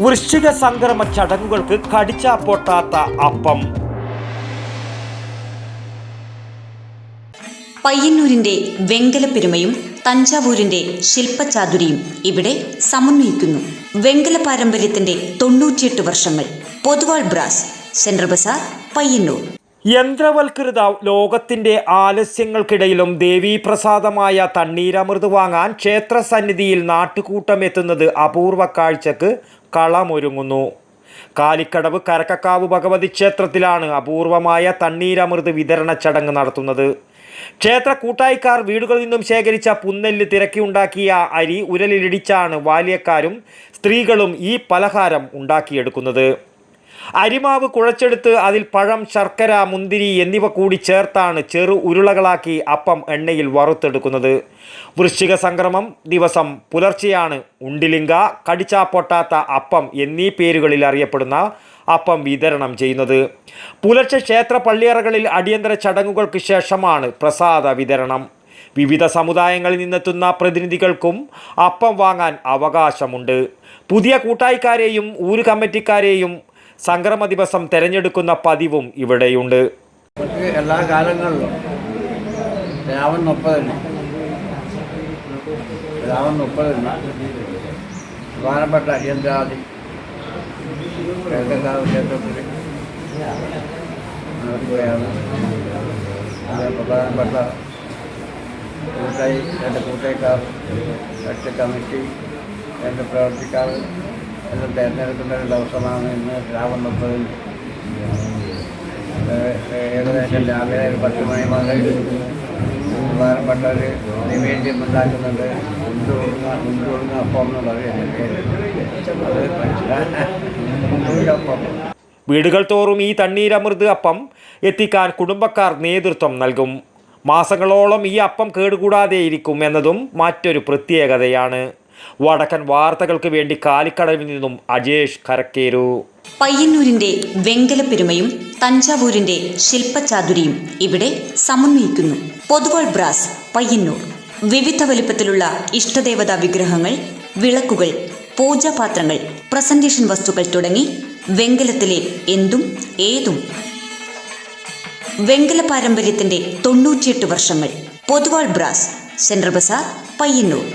വൃശ്ചിക സംക്രമ ചടങ്ങുകൾക്ക് കടിച്ചാ പൊട്ടാത്ത അപ്പം. പയ്യന്നൂരിന്റെ വെങ്കലപ്പെരുമയും തഞ്ചാവൂരിന്റെ ശില്പചാതുരിയും ഇവിടെ സമന്വയിക്കുന്നു. വെങ്കല പാരമ്പര്യത്തിന്റെ 98 വർഷങ്ങൾ. Poduval brass, central Bazar, Payyanur. യന്ത്രവൽകൃത ലോകത്തിന്റെ ആലസ്യങ്ങൾക്കിടയിലും ദേവീപ്രസാദമായ തണ്ണീരമൃത് വാങ്ങാൻ ക്ഷേത്രസന്നിധിയിൽ നാട്ടുകൂട്ടം എത്തുന്നത് അപൂർവ കാഴ്ചക്ക് കളമൊരുങ്ങുന്നു. കാലിക്കടവ് കരക്കക്കാവ് ഭഗവതി ക്ഷേത്രത്തിലാണ് അപൂർവമായ തണ്ണീരമൃത് വിതരണ ചടങ്ങ് നടത്തുന്നത്. ക്ഷേത്ര കൂട്ടായിക്കാർ വീടുകളിൽ നിന്നും ശേഖരിച്ച പുന്നെല്ല് തിരക്കിയുണ്ടാക്കിയ അരി ഉരലിലിടിച്ചാണ് ബാല്യക്കാരും സ്ത്രീകളും ഈ പലഹാരം ഉണ്ടാക്കിയെടുക്കുന്നത്. അരിമാവ് കുഴച്ചെടുത്ത് അതിൽ പഴം, ശർക്കര, മുന്തിരി എന്നിവ കൂടി ചേർത്താണ് ചെറു ഉരുളകളാക്കി അപ്പം എണ്ണയിൽ വറുത്തെടുക്കുന്നത്. വൃശ്ചിക സംക്രമം ദിവസം പുലർച്ചെയാണ് ഉണ്ടിലിങ്ക, കടിച്ചാ പൊട്ടാത്ത അപ്പം എന്നീ പേരുകളിൽ അറിയപ്പെടുന്ന അപ്പം വിതരണം ചെയ്യുന്നത്. പുലർച്ചെ ക്ഷേത്ര പള്ളിയറകളിൽ അടിയന്തര ചടങ്ങുകൾക്ക് ശേഷമാണ് പ്രസാദ വിതരണം. വിവിധ സമുദായങ്ങളിൽ നിന്നെത്തുന്ന പ്രതിനിധികൾക്കും അപ്പം വാങ്ങാൻ അവകാശമുണ്ട്. പുതിയ കൂട്ടായിക്കാരെയും ഊര് കമ്മിറ്റിക്കാരെയും സംക്രമ ദിവസം തിരഞ്ഞെടുക്കുന്ന പതിവും ഇവിടെയുണ്ട്. എല്ലാ കാലങ്ങളിലും രാവൺ 30 പ്രധാനപ്പെട്ട അടിയന്തരാദി കിഴക്കക്കാവ് ക്ഷേത്രത്തിൽ നടക്കുകയാണ്. അത് പ്രധാനപ്പെട്ട എൻ്റെ കൂട്ടായിക്കാർ, രാഷ്ട്രീയ കമ്മിറ്റി, എൻ്റെ പ്രവർത്തിക്കാർ എല്ലാം തിരഞ്ഞെടുക്കുന്ന ഒരു ദിവസമാണ് ഇന്ന് രാവൺ 30. ഏകദേശം രാവിലെ ഒരു 10 മണി മുതൽ പ്രധാനപ്പെട്ട ഒരു നിവേദ്യം ഉണ്ടാക്കുന്നുണ്ട്. മുൻകൂടുന്ന അപ്പം എന്നുള്ളത് എൻ്റെ പേര്. വീടുകൾ തോറും ഈ തണ്ണീരമൃത് അപ്പം എത്തിക്കാൻ കുടുംബക്കാർ നേതൃത്വം നൽകും. മാസങ്ങളോളം ഈ അപ്പം കേടുകൂടാതെ ഇരിക്കും എന്നതും മറ്റൊരു പ്രത്യേകതയാണ്. വടക്കൻ വാർത്തകൾക്ക് വേണ്ടി കാലിക്കടവിൽ നിന്നും അജേഷ് കരക്കേരു. പയ്യന്നൂരിന്റെ വെങ്കലപ്പെരുമയും തഞ്ചാവൂരിന്റെ ശില്പചാതുരിയും ഇവിടെ സമന്വയിക്കുന്നു. പൊതുവാൾ ബ്രാസ്, പയ്യന്നൂർ. വിവിധ വലിപ്പത്തിലുള്ള ഇഷ്ടദേവതാ വിഗ്രഹങ്ങൾ, വിളക്കുകൾ, പൂജാപാത്രങ്ങൾ, പ്രസന്റേഷൻ വസ്തുക്കൾ തുടങ്ങി വെങ്കലത്തിലെ എന്തും ഏതും. വെങ്കല പാരമ്പര്യത്തിന്റെ 98 വർഷങ്ങൾ. Poduval brass, central Bazar, Payyanur.